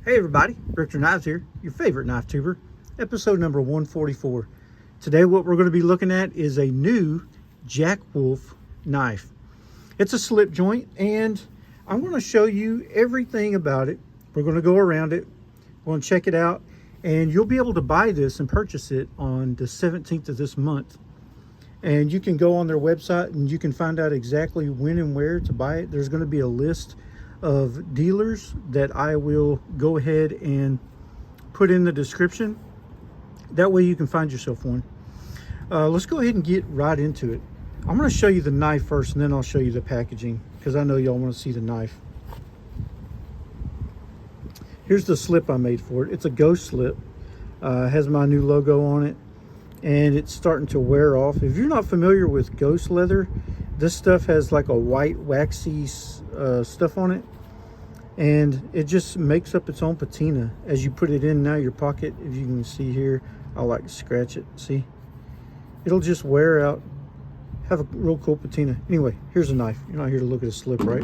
Hey everybody, Richter Knives here, your favorite knife tuber, episode number 144. Today what we're going to be looking at is a new Jack Wolf knife. It's a slip joint and I'm going to show you everything about it. We're going to go around it, we're going to check it out, and you'll be able to buy this and purchase it on the 17th of this month. And you can go on their website and you can find out exactly when and where to buy it. There's going to be a list of dealers that I will go ahead and put in the description. That way you can find yourself one. Let's go ahead and get right into it. I'm going to show you the knife first and then I'll show you the packaging because I know y'all want to see the knife. Here's the slip I made for it. It's a ghost slip. It has my new logo on it and it's starting to wear off. If you're not familiar with ghost leather, this stuff has like a white waxy stuff on it, and it just makes up its own patina as you put it in now your pocket. If you can see here, I like to scratch it. See, it'll just wear out, have a real cool patina. Anyway, here's a knife. You're not here to look at a slip, right?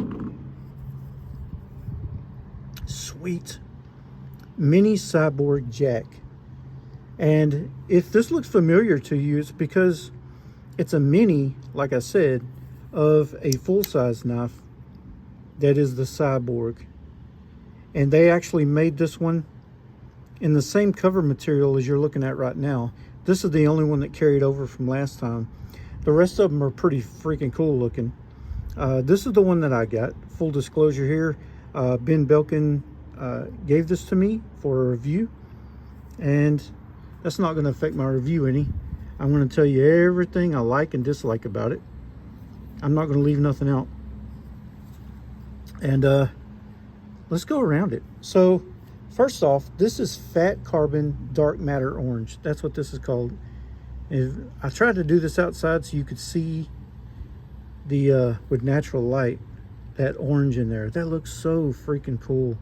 Sweet mini CYBORG jack. And if this looks familiar to you, it's because it's a mini, like I said, of a full-size knife that is the CYBORG. And they actually made this one in the same cover material as you're looking at right now. This is the only one that carried over from last time. The rest of them are pretty freaking cool looking. This is the one that I got. Full disclosure here, Ben Belkin gave this to me for a review, and that's not going to affect my review any. I'm going to tell you everything I like and dislike about it. I'm not going to leave nothing out. And let's go around it. So first off, this is fat carbon dark matter orange. That's what this is called. I tried to do this outside so you could see the with natural light, that orange in there. That looks so freaking cool.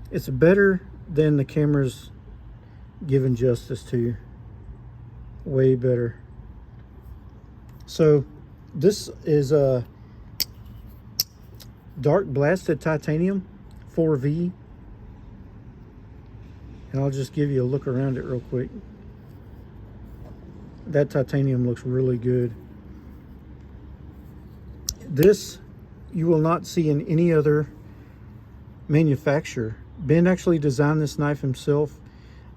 It's better than the camera's giving justice to. Way better. So this is a dark blasted titanium 4V, and I'll just give you a look around it real quick. That titanium looks really good. This you will not see in any other manufacturer. Ben actually designed this knife himself.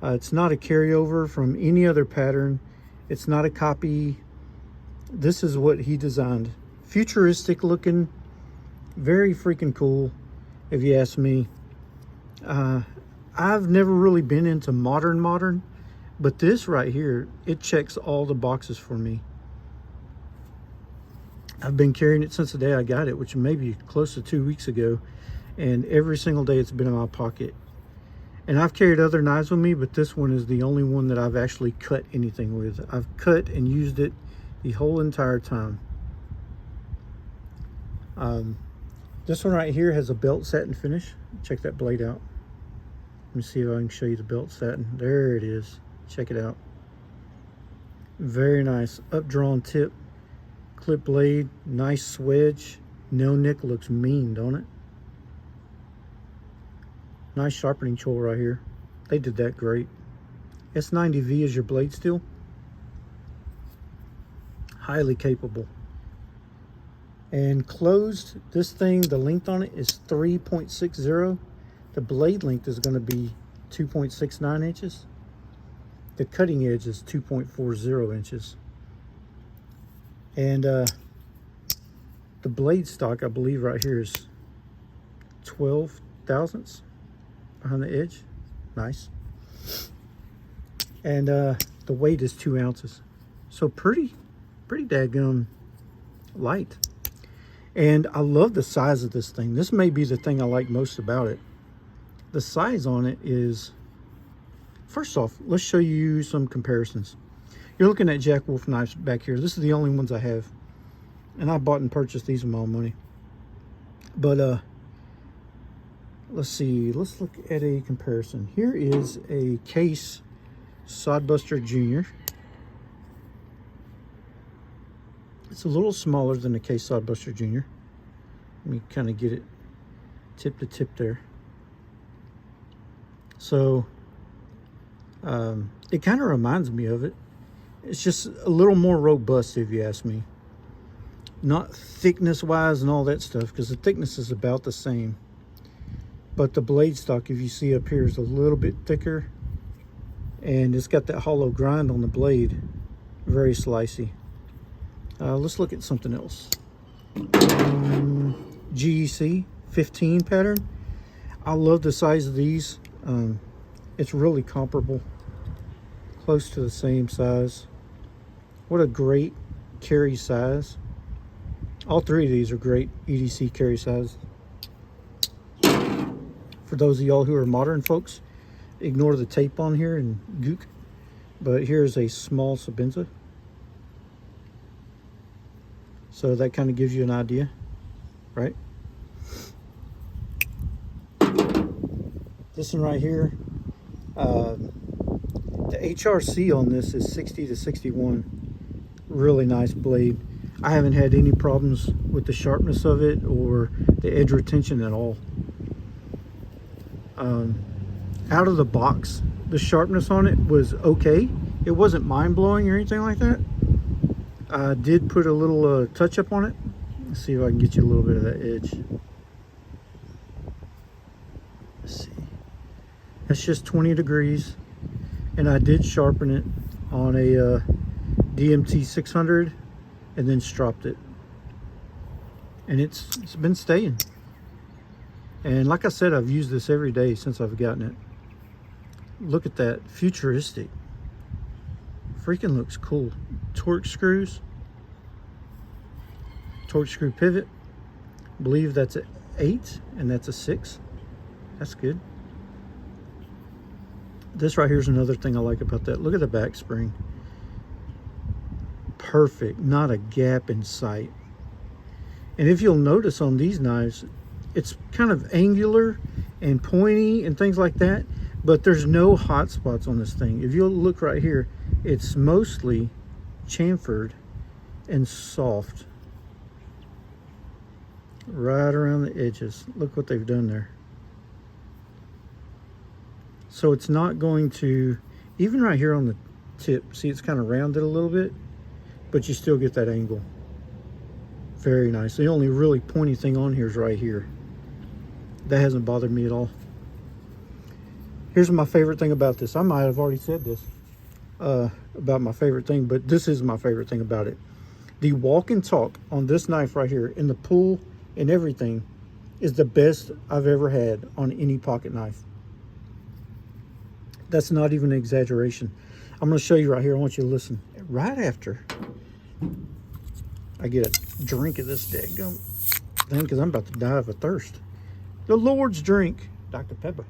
It's not a carryover from any other pattern. It's not a copy. This is what he designed. Futuristic looking, very freaking cool, if you ask me. I've never really been into modern, but this right here, it checks all the boxes for me. I've been carrying it since the day I got it, which may be close to 2 weeks ago, and every single day it's been in my pocket. And I've carried other knives with me, but this one is the only one that I've actually cut anything with. I've cut and used it the whole entire time. This one right here has a belt satin finish. Check that blade out. Let me see if I can show you the belt satin. There it is. Check it out. Very nice. Up-drawn tip. Clip blade. Nice swedge. No nick. Looks mean, don't it? Nice sharpening tool right here. They did that great. S90V is your blade steel. Highly capable. And closed, this thing, the length on it is 3.60. The blade length is going to be 2.69 inches. The cutting edge is 2.40 inches. And the blade stock, I believe right here, is 12 thousandths behind the edge. Nice. And the weight is 2 ounces. So pretty daggone light. And I love the size of this thing. This may be the thing I like most about it. The size on it is, first off, let's show you some comparisons. You're looking at Jack Wolf knives back here. This is the only ones I have. And I bought and purchased these with my own money. But let's see, let's look at a comparison. Here is a Case Sodbuster Jr. It's a little smaller than the Case Sodbuster Jr. Let me kind of get it tip to tip there. So it kind of reminds me of it. It's just a little more robust, if you ask me. Not thickness wise and all that stuff, because the thickness is about the same. But the blade stock, if you see up here, is a little bit thicker. And it's got that hollow grind on the blade. Very slicey. Let's look at something else. GEC 15 pattern. I love the size of these. It's really comparable. Close to the same size. What a great carry size. All three of these are great EDC carry size. For those of y'all who are modern folks, ignore the tape on here and gook. But here's a small Sabenza. So that kind of gives you an idea, right? This one right here, the HRC on this is 60 to 61. Really nice blade. I haven't had any problems with the sharpness of it or the edge retention at all. Out of the box, the sharpness on it was okay. It wasn't mind-blowing or anything like that. I did put a little touch-up on it. Let's see if I can get you a little bit of that edge. Let's see. That's just 20 degrees. And I did sharpen it on a DMT 600 and then stropped it. And it's been staying. And like I said, I've used this every day since I've gotten it. Look at that, futuristic. Freaking looks cool. Torque screws. Torque screw pivot. I believe that's an 8 and that's a 6. That's good. This right here is another thing I like about that. Look at the back spring. Perfect, not a gap in sight. And if you'll notice on these knives, it's kind of angular and pointy and things like that, but there's no hot spots on this thing. If you'll look right here, it's mostly chamfered and soft right around the edges. Look what they've done there. So it's not going to, even right here on the tip, see it's kind of rounded a little bit, but you still get that angle. Very nice. The only really pointy thing on here is right here. That hasn't bothered me at all. Here's my favorite thing about this. I might have already said this about my favorite thing, but this is my favorite thing about it. The walk and talk on this knife right here, in the pull and everything, is the best I've ever had on any pocket knife. That's not even an exaggeration. I'm going to show you right here. I want you to listen. Right after I get a drink of this daggum thing, because I'm about to die of a thirst. The Lord's drink, Dr. Pepper.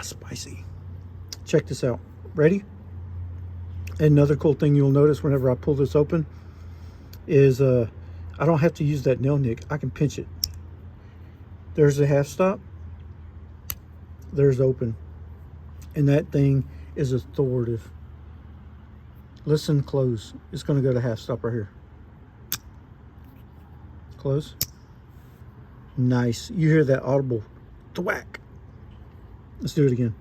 Spicy. Check this out. Ready? Another cool thing you'll notice whenever I pull this open is I don't have to use that nail nick. I can pinch it. There's the half stop. There's open. And that thing is authoritative. Listen close. It's going to go to half stop right here. Close. Nice. You hear that audible thwack. Let's do it again.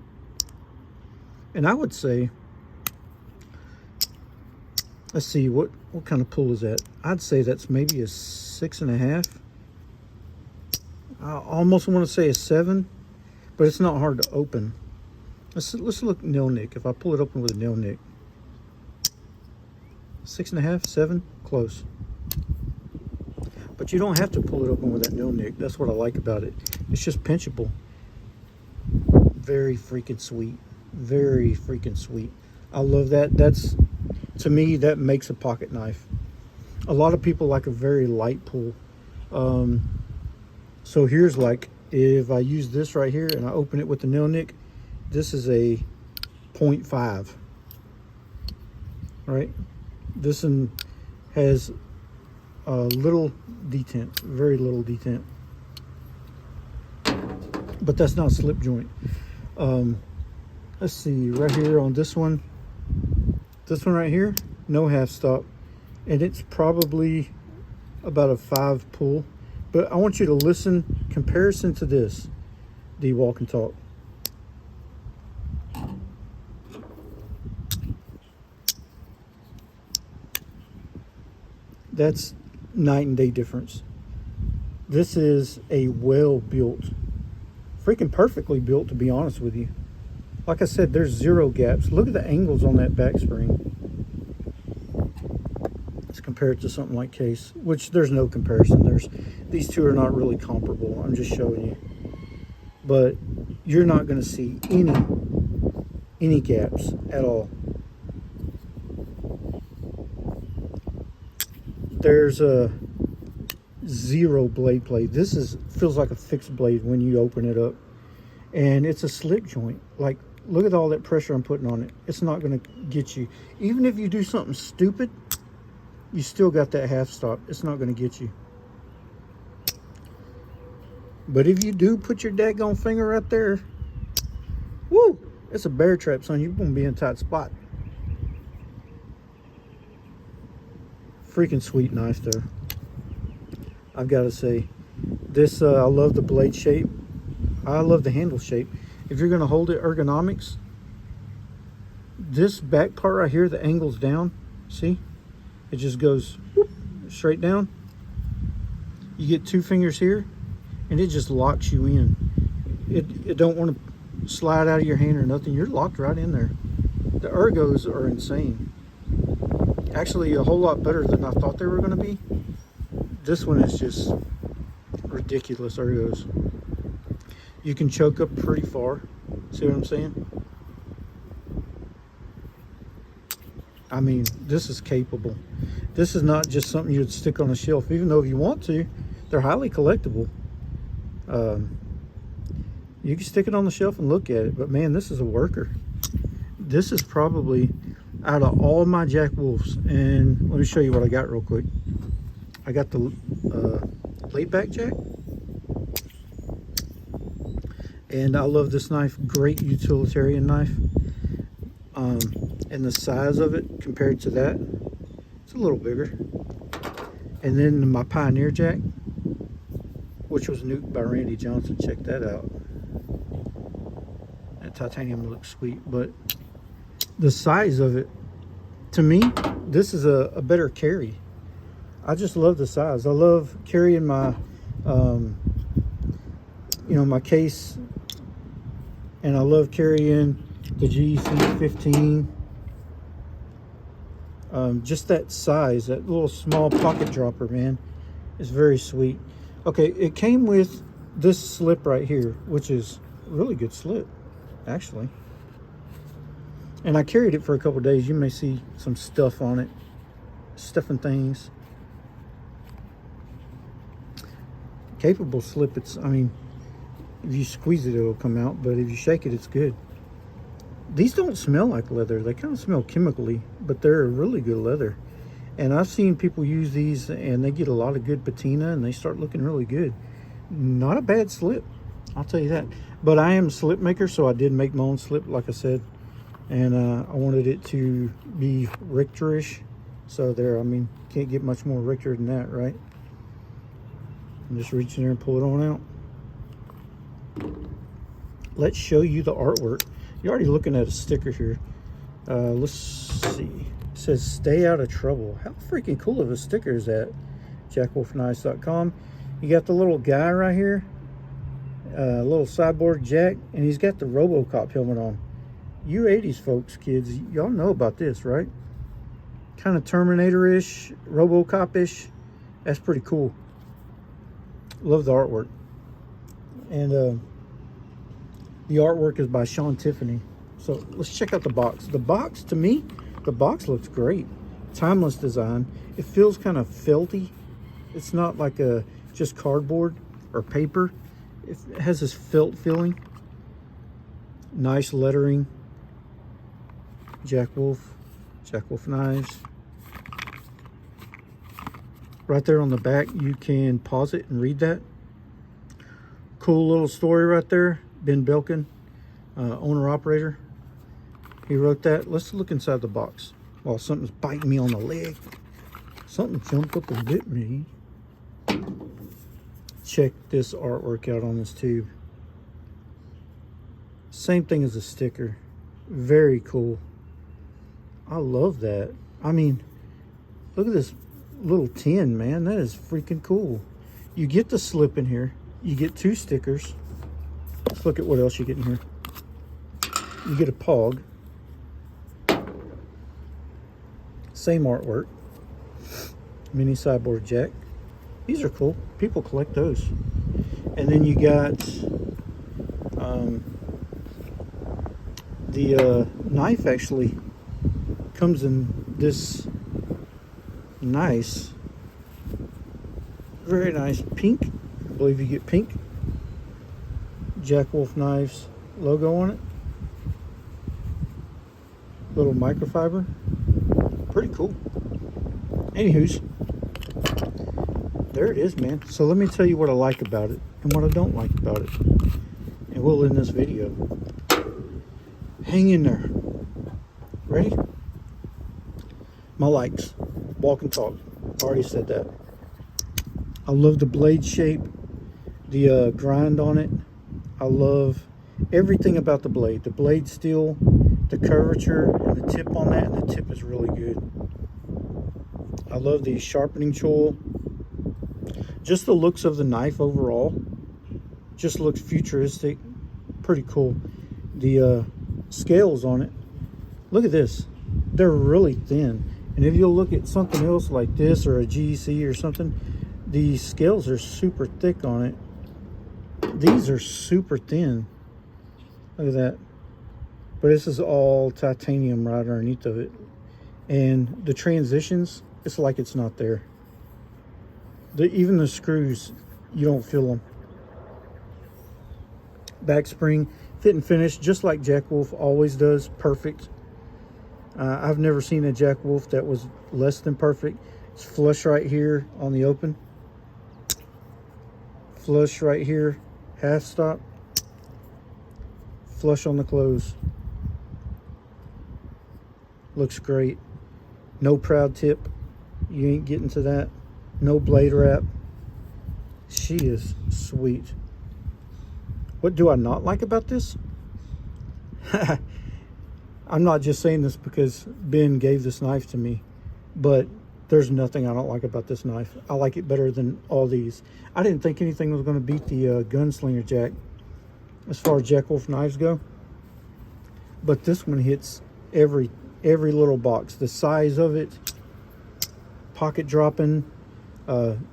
And I would say, let's see, what kind of pull is that? I'd say that's maybe a 6.5. I almost want to say a 7, but it's not hard to open. Let's look nail nick. If I pull it open with a nail nick, 6.5, 7, close. But you don't have to pull it open with that nail nick. That's what I like about it. It's just pinchable. Very freaking sweet. Very freaking sweet. I love that. That's, to me, that makes a pocket knife. A lot of people like a very light pull. So here's like, if I use this right here and I open it with the nail nick, this is a 0.5. Right? This one has a little detent, very little detent. But that's not slip joint. Let's see, right here on this one right here, no half stop, and it's probably about a 5 pull. But I want you to listen comparison to this, the walk and talk. That's night and day difference. This is a well-built, freaking perfectly built, to be honest with you. Like I said, there's zero gaps. Look at the angles on that back spring. Let's compare it to something like Case, which there's no comparison. These two are not really comparable. I'm just showing you. But you're not going to see any gaps at all. There's a zero blade play. This feels like a fixed blade when you open it up, and it's a slip joint. Like, look at all that pressure I'm putting on it. It's not going to get you. Even if you do something stupid, you still got that half stop. It's not going to get you. But if you do put your daggone finger right there, woo, it's a bear trap, son. You're going to be in a tight spot. Freaking sweet knife though. I've got to say, this, I love the blade shape. I love the handle shape. If you're going to hold it ergonomics, this back part right here, the angle's down. See? It just goes whoop, straight down. You get two fingers here, and it just locks you in. It don't want to slide out of your hand or nothing. You're locked right in there. The ergos are insane. Actually, a whole lot better than I thought they were going to be. This one is just ridiculous ergos. You can choke up pretty far. See what I'm saying? I mean, this is capable. This is not just something you'd stick on a shelf, even though if you want to, they're highly collectible. You can stick it on the shelf and look at it, but man, this is a worker. This is probably, out of all my Jack Wolfs, and let me show you what I got real quick. I got the laid back Jack, and I love this knife. Great utilitarian knife, and the size of it compared to that, it's a little bigger. And then my Pioneer Jack, which was nuked by Randy Johnson. Check that out. That titanium looks sweet, but the size of it, to me, this is a better carry. I just love the size. I love carrying my, you know, my Case, and I love carrying the GC15. Just that size, that little small pocket dropper, man, is very sweet. Okay, it came with this slip right here, which is a really good slip, actually. And I carried it for a couple days. You may see some stuff on it, stuff and things. Capable slip. It's, I mean, if you squeeze it, it'll come out, but if you shake it, it's good. These don't smell like leather. They kind of smell chemically, but they're a really good leather. And I've seen people use these and they get a lot of good patina and they start looking really good. Not a bad slip, I'll tell you that. But I am a slip maker, so I did make my own slip, like I said. And I wanted it to be Richterish. So there, I mean, can't get much more Richter than that, right? And just reach in there and pull it on out. Let's show you the artwork. You're already looking at a sticker here. Let's see. It says "Stay out of trouble." How freaking cool of a sticker is that? JackWolfKnives.com. You got the little guy right here, little CYBORG Jack, and he's got the RoboCop helmet on. You 80s folks, kids, y'all know about this, right? Kind of Terminator-ish, RoboCop-ish. That's pretty cool. Love the artwork. And the artwork is by Sean Tiffany. So let's check out the box. The box, to me, the box looks great. Timeless design. It feels kind of felty. It's not like a just cardboard or paper. It has this felt feeling. Nice lettering. Jack Wolf Knives. Right there on the back, you can pause it and read that. Cool little story right there. Ben Belkin, owner-operator. He wrote that. Let's look inside the box. While something's biting me on the leg. Something jumped up and bit me. check this artwork out on this tube. Same thing as a sticker. Very cool. I love that. I mean, look at this little tin, man. That is freaking cool. You get the slip in here. You get 2 stickers. Let's look at what else you get in here. You get a pog. Same artwork. Mini CYBORG jack. These are cool. People collect those. And then you got the knife actually comes in this nice, very nice pink. I believe you get pink. Jack Wolf Knives logo on it. Little microfiber. Pretty cool. Anywho's, there it is, man. So let me tell you what I like about it and what I don't like about it. And we'll end this video. Hang in there. Ready? My likes. Walk and talk. Already said that. I love the blade shape. The grind on it. I love everything about the blade. The blade steel, the curvature, and the tip on that. And the tip is really good. I love the sharpening tool. Just the looks of the knife overall. Just looks futuristic. Pretty cool. The scales on it. Look at this. They're really thin. And if you'll look at something else like this or a GEC or something, the scales are super thick on it. These are super thin. Look at that. But this is all titanium right underneath of it. And the transitions, it's like it's not there. Even the screws, you don't feel them. Back spring, fit and finish, just like Jack Wolf always does. Perfect. I've never seen a Jack Wolf that was less than perfect. It's flush right here on the open. Flush right here, half stop. Flush on the close. Looks great. No proud tip. You ain't getting to that. No blade wrap. She is sweet. What do I not like about this? I'm not just saying this because Ben gave this knife to me, but there's nothing I don't like about this knife. I like it better than all these. I didn't think anything was going to beat the Gunslinger Jack as far as Jack Wolf knives go, but this one hits every little box. The size of it, pocket dropping,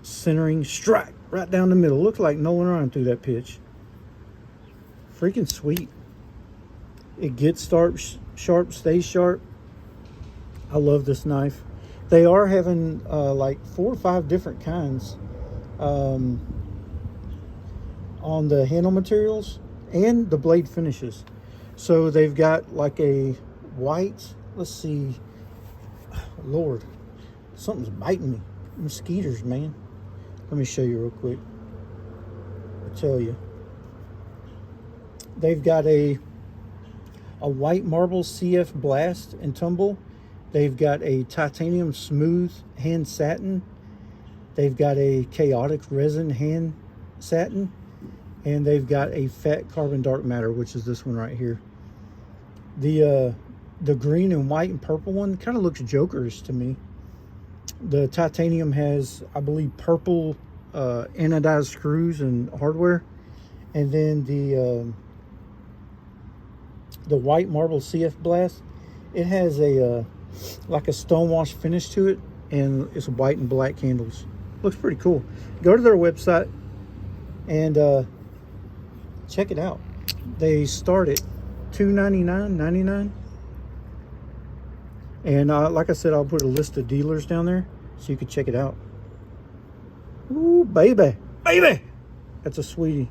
centering, strike right down the middle. Looks like Nolan Ryan threw that pitch. Freaking sweet. It gets sharp, stays sharp. I love this knife. They are having like 4 or 5 different kinds on the handle materials and the blade finishes. So they've got like a white, let's see, Lord, something's biting me. Mosquitoes, man. Let me show you real quick. I'll tell you. They've got a white marble CF blast and tumble. They've got a titanium smooth hand satin. They've got a chaotic resin hand satin. And they've got a fat carbon dark matter, which is this one right here. The green and white and purple one kind of looks Jokerish to me. The titanium has, I believe, purple anodized screws and hardware. And then the white marble CF blast, it has a like a stonewash finish to it, and it's white and black handles. Looks pretty cool. Go to their website and check it out. They start at $299.99, and like I said, I'll put a list of dealers down there so you can check it out. Ooh, baby, that's a sweetie.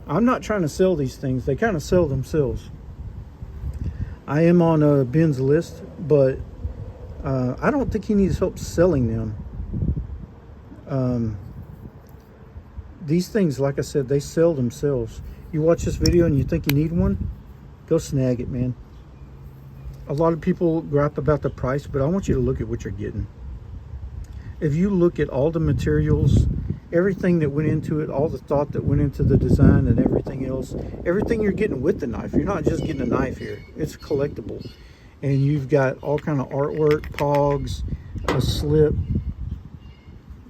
I'm not trying to sell these things. They kind of sell themselves. I am on Ben's list, but I don't think he needs help selling them. These things, like I said, they sell themselves. You watch this video and you think you need one, go snag it, man. A lot of people gripe about the price, but I want you to look at what you're getting. if you look at all the materials, everything that went into it, all the thought that went into the design and everything else, everything you're getting with the knife, you're not just getting a knife here, it's collectible. And you've got all kind of artwork, pogs, a slip,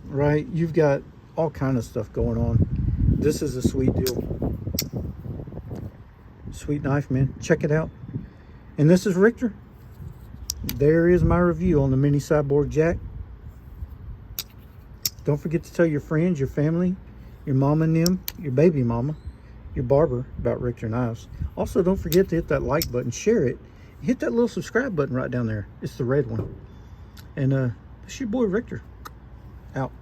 right? You've got all kind of stuff going on. This is a sweet deal. Sweet knife, man. Check it out. And this is Richter. There is my review on the mini CYBORG jack. Don't forget to tell your friends, your family, your mama and them, your baby mama, your barber about Richter knives. Also, don't forget to hit that like button, share it, hit that little subscribe button right down there. It's the red one. And it's your boy Richter. Out.